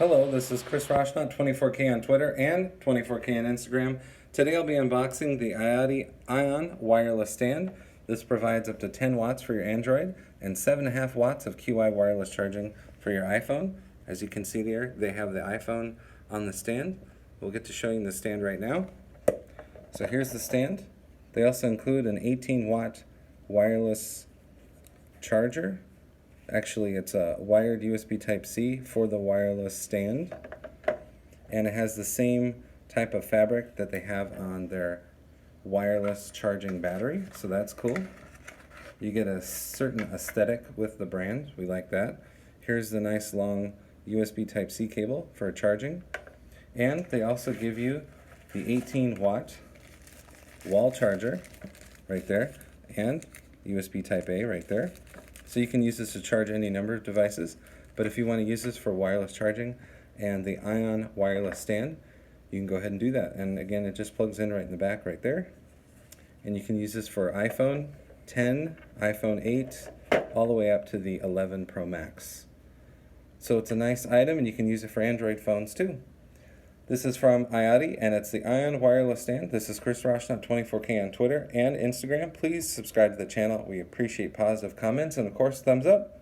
Hello, this is Chris Roshnot, 24K on Twitter and 24K on Instagram. Today I'll be unboxing the iOttie iON wireless stand. This provides up to 10 watts for your Android and 7.5 watts of QI wireless charging for your iPhone. As you can see there, they have the iPhone on the stand. We'll get to showing the stand right now. So here's the stand. They also include an 18-watt wireless charger. Actually, it's a wired USB Type-C for the wireless stand, and it has the same type of fabric that they have on their wireless charging battery, so that's cool. You get a certain aesthetic with the brand. We like that. Here's the nice long USB Type-C cable for charging, and they also give you the 18-watt wall charger right there and USB Type-A right there. So you can use this to charge any number of devices, but if you want to use this for wireless charging and the iON wireless stand, you can go ahead and do that. And again, it just plugs in right in the back right there. And you can use this for iPhone 10, iPhone 8, all the way up to the 11 Pro Max. So it's a nice item, and you can use it for Android phones too. This is from iOttie, and it's the iON wireless stand. This is Chris Roshnot, 24K on Twitter and Instagram. Please subscribe to the channel. We appreciate positive comments and, of course, thumbs up.